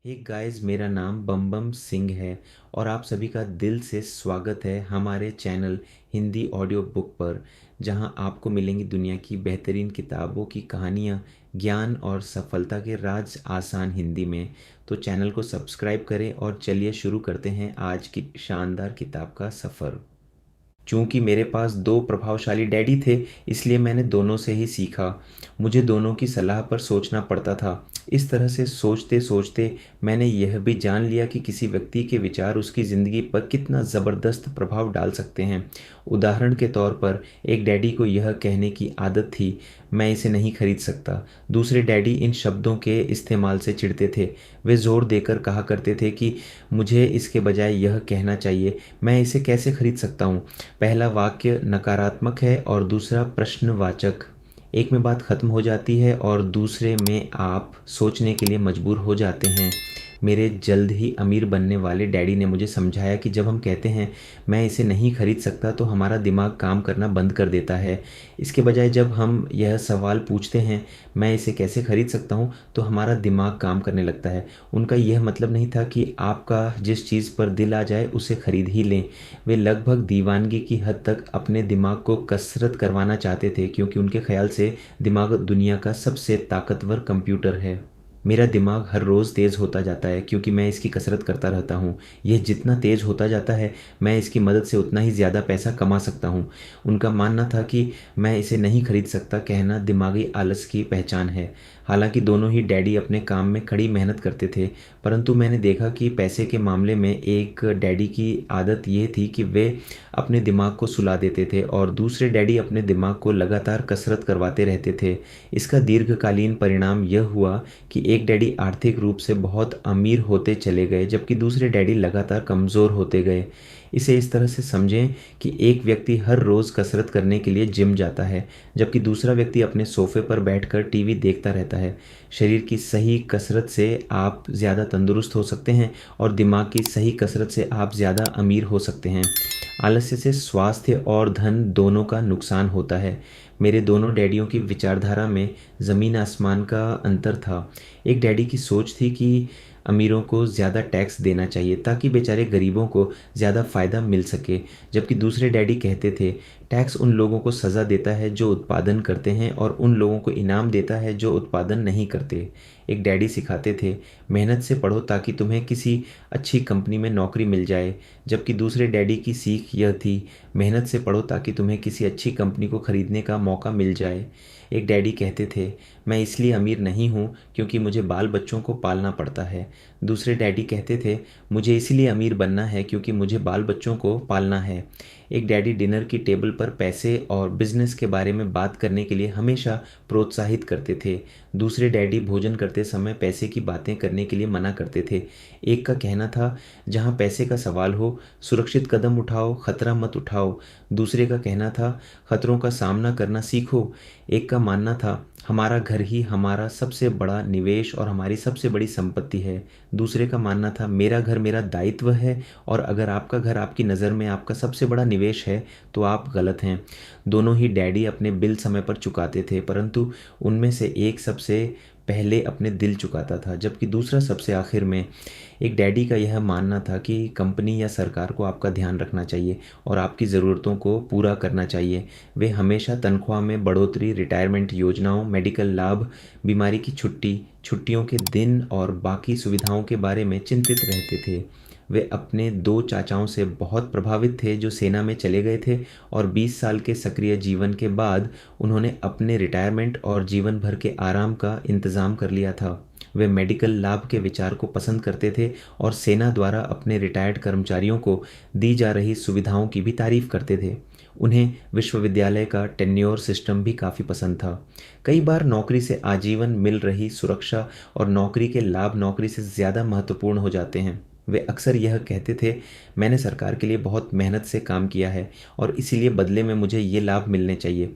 Hey guys, मेरा नाम बम बम सिंह है और आप सभी का दिल से स्वागत है हमारे चैनल हिंदी ऑडियो बुक पर, जहां आपको मिलेंगी दुनिया की बेहतरीन किताबों की कहानियां, ज्ञान और सफलता के राज आसान हिंदी में। तो चैनल को सब्सक्राइब करें और चलिए शुरू करते हैं आज की शानदार किताब का सफ़र। चूँकि मेरे पास दो प्रभावशाली डैडी थे, इसलिए मैंने दोनों से ही सीखा। मुझे दोनों की सलाह पर सोचना पड़ता था। इस तरह से सोचते सोचते मैंने यह भी जान लिया कि किसी व्यक्ति के विचार उसकी ज़िंदगी पर कितना ज़बरदस्त प्रभाव डाल सकते हैं। उदाहरण के तौर पर एक डैडी को यह कहने की आदत थी, मैं इसे नहीं खरीद सकता। दूसरे डैडी इन शब्दों के इस्तेमाल से चिढ़ते थे। वे ज़ोर देकर कहा करते थे कि मुझे इसके बजाय यह कहना चाहिए, मैं इसे कैसे खरीद सकता हूँ। पहला वाक्य नकारात्मक है और दूसरा प्रश्नवाचक। एक में बात खत्म हो जाती है और दूसरे में आप सोचने के लिए मजबूर हो जाते हैं। मेरे जल्द ही अमीर बनने वाले डैडी ने मुझे समझाया कि जब हम कहते हैं मैं इसे नहीं खरीद सकता, तो हमारा दिमाग काम करना बंद कर देता है। इसके बजाय जब हम यह सवाल पूछते हैं मैं इसे कैसे खरीद सकता हूँ, तो हमारा दिमाग काम करने लगता है। उनका यह मतलब नहीं था कि आपका जिस चीज़ पर दिल आ जाए उसे खरीद ही लें। वे लगभग दीवानगी की हद तक अपने दिमाग को कसरत करवाना चाहते थे, क्योंकि उनके ख्याल से दिमाग दुनिया का सबसे ताकतवर कंप्यूटर है। मेरा दिमाग हर रोज़ तेज़ होता जाता है क्योंकि मैं इसकी कसरत करता रहता हूँ। यह जितना तेज़ होता जाता है, मैं इसकी मदद से उतना ही ज़्यादा पैसा कमा सकता हूँ। उनका मानना था कि मैं इसे नहीं खरीद सकता कहना दिमागी आलस की पहचान है। हालांकि दोनों ही डैडी अपने काम में कड़ी मेहनत करते थे, परंतु मैंने देखा कि पैसे के मामले में एक डैडी की आदत ये थी कि वे अपने दिमाग को सुला देते थे और दूसरे डैडी अपने दिमाग को लगातार कसरत करवाते रहते थे। इसका दीर्घकालीन परिणाम यह हुआ कि एक डैडी आर्थिक रूप से बहुत अमीर होते चले गए, जबकि दूसरे डैडी लगातार कमज़ोर होते गए। इसे इस तरह से समझें कि एक व्यक्ति हर रोज़ कसरत करने के लिए जिम जाता है, जबकि दूसरा व्यक्ति अपने सोफे पर बैठकर टीवी देखता रहता है। शरीर की सही कसरत से आप ज़्यादा तंदुरुस्त हो सकते हैं और दिमाग की सही कसरत से आप ज़्यादा अमीर हो सकते हैं। आलस्य से स्वास्थ्य और धन दोनों का नुकसान होता है। मेरे दोनों डैडियों की विचारधारा में ज़मीन आसमान का अंतर था। एक डैडी की सोच थी कि अमीरों को ज़्यादा टैक्स देना चाहिए ताकि बेचारे गरीबों को ज़्यादा फ़ायदा मिल सके, जबकि दूसरे डैडी कहते थे टैक्स उन लोगों को सज़ा देता है जो उत्पादन करते हैं और उन लोगों को इनाम देता है जो उत्पादन नहीं करते। एक डैडी सिखाते थे मेहनत से पढ़ो ताकि तुम्हें किसी अच्छी कंपनी में नौकरी मिल जाए, जबकि दूसरे डैडी की सीख यह थी मेहनत से पढ़ो ताकि तुम्हें किसी अच्छी कंपनी को खरीदने का मौका मिल जाए। एक डैडी कहते थे मैं इसलिए अमीर नहीं हूँ क्योंकि मुझे बाल बच्चों को पालना पड़ता है। दूसरे डैडी कहते थे मुझे इसलिए अमीर बनना है क्योंकि मुझे बाल बच्चों को पालना है। एक डैडी डिनर की टेबल पर पैसे और बिजनेस के बारे में बात करने के लिए हमेशा प्रोत्साहित करते थे। दूसरे डैडी भोजन करते समय पैसे की बातें करने के लिए मना करते थे। एक का कहना था जहाँ पैसे का सवाल हो सुरक्षित कदम उठाओ, खतरा मत उठाओ। दूसरे का कहना था खतरों का सामना करना सीखो। एक का मानना था हमारा घर ही हमारा सबसे बड़ा निवेश और हमारी सबसे बड़ी संपत्ति है। दूसरे का मानना था मेरा घर मेरा दायित्व है और अगर आपका घर आपकी नज़र में आपका सबसे बड़ा निवेश है तो आप गलत हैं। दोनों ही डैडी अपने बिल समय पर चुकाते थे, परंतु उनमें से एक सबसे पहले अपने दिल चुकाता था, जबकि दूसरा सबसे आखिर में। एक डैडी का यह मानना था कि कंपनी या सरकार को आपका ध्यान रखना चाहिए और आपकी ज़रूरतों को पूरा करना चाहिए। वे हमेशा तनख्वाह में बढ़ोतरी, रिटायरमेंट योजनाओं, मेडिकल लाभ, बीमारी की छुट्टी, छुट्टियों के दिन और बाकी सुविधाओं के बारे में चिंतित रहते थे। वे अपने दो चाचाओं से बहुत प्रभावित थे जो सेना में चले गए थे और 20 साल के सक्रिय जीवन के बाद उन्होंने अपने रिटायरमेंट और जीवन भर के आराम का इंतज़ाम कर लिया था। वे मेडिकल लाभ के विचार को पसंद करते थे और सेना द्वारा अपने रिटायर्ड कर्मचारियों को दी जा रही सुविधाओं की भी तारीफ करते थे। उन्हें विश्वविद्यालय का टेन्योर सिस्टम भी काफ़ी पसंद था। कई बार नौकरी से आजीवन मिल रही सुरक्षा और नौकरी के लाभ नौकरी से ज़्यादा महत्वपूर्ण हो जाते हैं। वे अक्सर यह कहते थे मैंने सरकार के लिए बहुत मेहनत से काम किया है और इसीलिए बदले में मुझे ये लाभ मिलने चाहिए।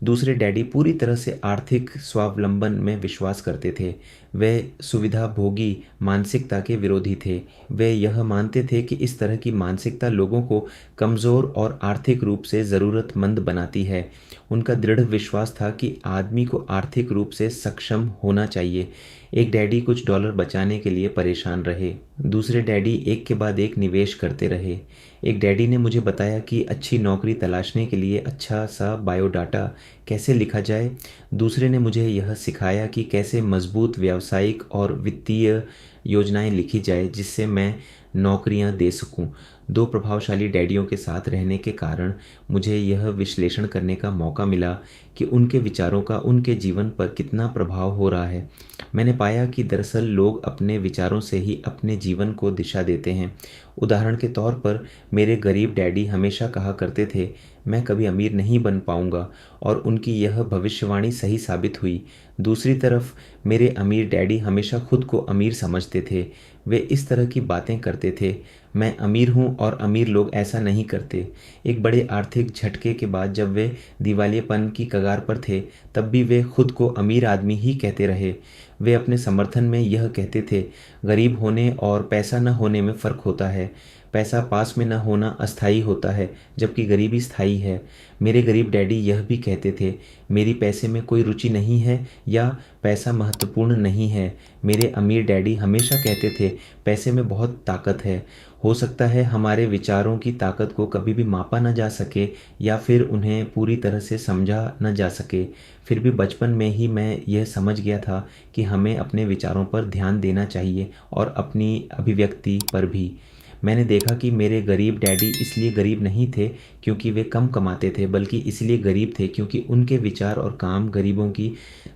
दूसरे डैडी पूरी तरह से आर्थिक स्वावलंबन में विश्वास करते थे। वे सुविधा भोगी मानसिकता के विरोधी थे। वे यह मानते थे कि इस तरह की मानसिकता लोगों को कमज़ोर और आर्थिक रूप से ज़रूरतमंद बनाती है। उनका दृढ़ विश्वास था कि आदमी को आर्थिक रूप से सक्षम होना चाहिए। एक डैडी कुछ डॉलर बचाने के लिए परेशान रहे। दूसरे डैडी एक के बाद एक निवेश करते रहे। एक डैडी ने मुझे बताया कि अच्छी नौकरी तलाशने के लिए अच्छा सा बायोडाटा कैसे लिखा जाए। दूसरे ने मुझे यह सिखाया कि कैसे मजबूत व्यावसायिक और वित्तीय योजनाएं लिखी जाए जिससे मैं नौकरियां दे सकूं। दो प्रभावशाली डैडियों के साथ रहने के कारण मुझे यह विश्लेषण करने का मौका मिला कि उनके विचारों का उनके जीवन पर कितना प्रभाव हो रहा है। मैंने पाया कि दरअसल लोग अपने विचारों से ही अपने जीवन को दिशा देते हैं। उदाहरण के तौर पर मेरे गरीब डैडी हमेशा कहा करते थे, मैं कभी अमीर नहीं बन पाऊंगा, और उनकी यह भविष्यवाणी सही साबित हुई। दूसरी तरफ मेरे अमीर डैडी हमेशा खुद को अमीर समझते थे। वे इस तरह की बातें करते थे, मैं अमीर हूँ और अमीर लोग ऐसा नहीं करते। एक बड़े आर्थिक झटके के बाद जब वे दिवालियेपन की कगार पर थे, तब भी वे खुद को अमीर आदमी ही कहते रहे। वे अपने समर्थन में यह कहते थे, गरीब होने और पैसा न होने में फ़र्क होता है। पैसा पास में न होना अस्थायी होता है, जबकि गरीबी स्थायी है। मेरे गरीब डैडी यह भी कहते थे, मेरी पैसे में कोई रुचि नहीं है या पैसा महत्वपूर्ण नहीं है। मेरे अमीर डैडी हमेशा कहते थे, पैसे में बहुत ताकत है। हो सकता है हमारे विचारों की ताकत को कभी भी मापा न जा सके या फिर उन्हें पूरी तरह से समझा न जा सके। फिर भी बचपन में ही मैं यह समझ गया था कि हमें अपने विचारों पर ध्यान देना चाहिए और अपनी अभिव्यक्ति पर भी। मैंने देखा कि मेरे गरीब डैडी इसलिए गरीब नहीं थे क्योंकि वे कम कमाते थे, बल्कि इसलिए गरीब थे क्योंकि उनके विचार और काम गरीबों की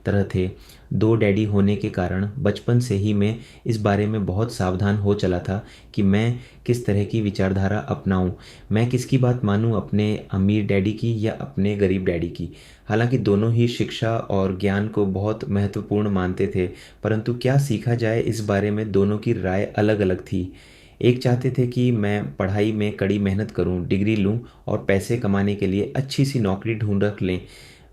तरह थे। दो डैडी होने के कारण बचपन से ही मैं इस बारे में बहुत सावधान हो चला था कि मैं किस तरह की विचारधारा अपनाऊं। मैं किसकी बात मानूं, अपने अमीर डैडी की या अपने गरीब डैडी की। हालांकि दोनों ही शिक्षा और ज्ञान को बहुत महत्वपूर्ण मानते थे, परंतु क्या सीखा जाए इस बारे में दोनों की राय अलग अलग थी। एक चाहते थे कि मैं पढ़ाई में कड़ी मेहनत करूं, डिग्री लूं और पैसे कमाने के लिए अच्छी सी नौकरी ढूंढ रख लें।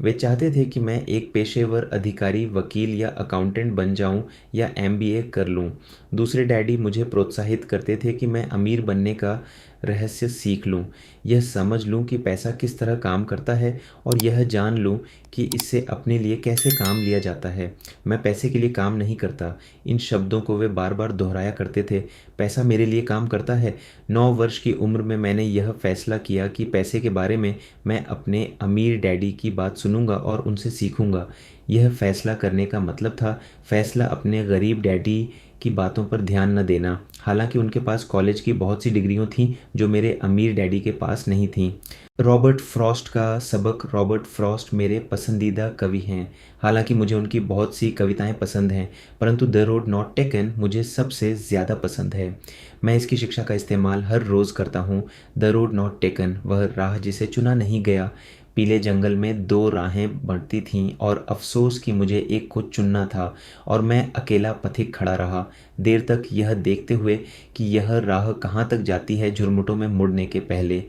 वे चाहते थे कि मैं एक पेशेवर अधिकारी, वकील या अकाउंटेंट बन जाऊं या एमबीए कर लूं। दूसरे डैडी मुझे प्रोत्साहित करते थे कि मैं अमीर बनने का रहस्य सीख लूं, यह समझ लूं कि पैसा किस तरह काम करता है और यह जान लूं कि इससे अपने लिए कैसे काम लिया जाता है। मैं पैसे के लिए काम नहीं करता, इन शब्दों को वे बार बार दोहराया करते थे। पैसा मेरे लिए काम करता है। 9 वर्ष की उम्र में मैंने यह फैसला किया कि पैसे के बारे में मैं अपने अमीर डैडी की बात सुनूंगा और उनसे सीखूंगा। यह फैसला करने का मतलब था फैसला अपने गरीब डैडी की बातों पर ध्यान न देना। हालांकि उनके पास कॉलेज की बहुत सी डिग्रियां थीं जो मेरे अमीर डैडी के पास नहीं थीं। रॉबर्ट फ्रॉस्ट का सबक। रॉबर्ट फ्रॉस्ट मेरे पसंदीदा कवि हैं। हालांकि मुझे उनकी बहुत सी कविताएं पसंद हैं, परंतु द रोड नॉट टेकन मुझे सबसे ज़्यादा पसंद है। मैं इसकी शिक्षा का इस्तेमाल हर रोज़ करता हूँ। द रोड नॉट टेकन, वह राह जिसे चुना नहीं गया। पीले जंगल में 2 राहें बढ़ती थीं और अफसोस कि मुझे एक को चुनना था और मैं अकेला पथिक खड़ा रहा, देर तक यह देखते हुए कि यह राह कहाँ तक जाती है झुरमुटों में मुड़ने के पहले।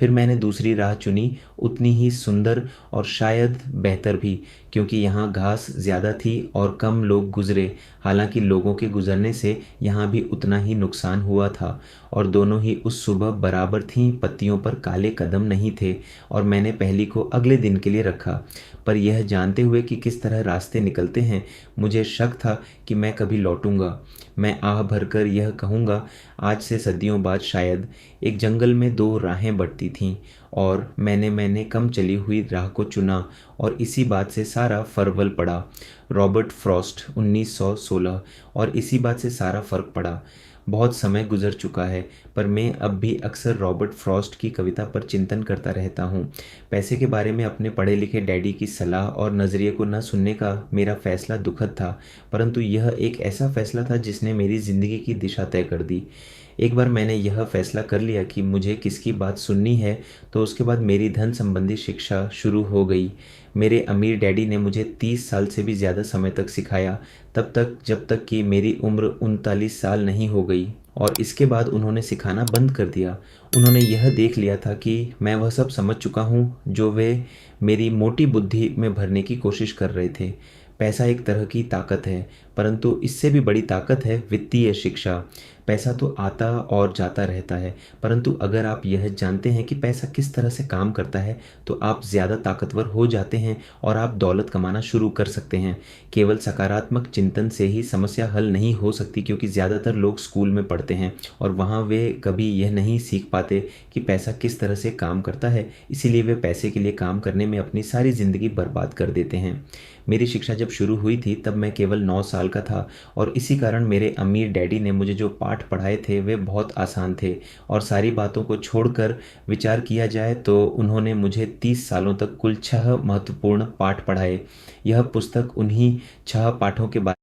फिर मैंने दूसरी राह चुनी, उतनी ही सुंदर और शायद बेहतर भी, क्योंकि यहाँ घास ज़्यादा थी और कम लोग गुजरे। हालांकि लोगों के गुजरने से यहाँ भी उतना ही नुकसान हुआ था और दोनों ही उस सुबह बराबर थीं। पत्तियों पर काले कदम नहीं थे और मैंने पहली को अगले दिन के लिए रखा। पर यह जानते हुए कि किस तरह रास्ते निकलते हैं, मुझे शक था कि मैं कभी लौटूंगा। मैं आह भरकर यह कहूँगा, आज से सदियों बाद शायद। एक जंगल में 2 राहें बढ़ती थीं और मैंने कम चली हुई राह को चुना और इसी बात से सारा फरवल पड़ा। Robert Frost 1916। और इसी बात से सारा फर्क पड़ा। बहुत समय गुजर चुका है, पर मैं अब भी अक्सर रॉबर्ट फ्रॉस्ट की कविता पर चिंतन करता रहता हूँ। पैसे के बारे में अपने पढ़े लिखे डैडी की सलाह और नज़रिए को न सुनने का मेरा फैसला दुखद था, परंतु यह एक ऐसा फैसला था जिसने मेरी ज़िंदगी की दिशा तय कर दी। एक बार मैंने यह फैसला कर लिया कि मुझे किसकी बात सुननी है, तो उसके बाद मेरी धन संबंधी शिक्षा शुरू हो गई। मेरे अमीर डैडी ने मुझे 30 साल से भी ज़्यादा समय तक सिखाया, तब तक जब तक कि मेरी उम्र 39 साल नहीं हो गई, और इसके बाद उन्होंने सिखाना बंद कर दिया। उन्होंने यह देख लिया था कि मैं वह सब समझ चुका हूँ जो वे मेरी मोटी बुद्धि में भरने की कोशिश कर रहे थे। पैसा एक तरह की ताकत है, परंतु इससे भी बड़ी ताकत है वित्तीय शिक्षा। पैसा तो आता और जाता रहता है, परंतु अगर आप यह जानते हैं कि पैसा किस तरह से काम करता है तो आप ज़्यादा ताकतवर हो जाते हैं और आप दौलत कमाना शुरू कर सकते हैं। केवल सकारात्मक चिंतन से ही समस्या हल नहीं हो सकती, क्योंकि ज़्यादातर लोग स्कूल में पढ़ते हैं और वहाँ वे कभी यह नहीं सीख पाते कि पैसा किस तरह से काम करता है, इसीलिए वे पैसे के लिए काम करने में अपनी सारी ज़िंदगी बर्बाद कर देते हैं। मेरी शिक्षा जब शुरू हुई थी तब मैं केवल 9 साल का था, और इसी कारण मेरे अमीर डैडी ने मुझे जो पाठ पढ़ाए थे वे बहुत आसान थे, और सारी बातों को छोड़कर विचार किया जाए तो उन्होंने मुझे 30 सालों तक कुल 6 महत्वपूर्ण पाठ पढ़ाए। यह पुस्तक उन्हीं 6 पाठों के बारे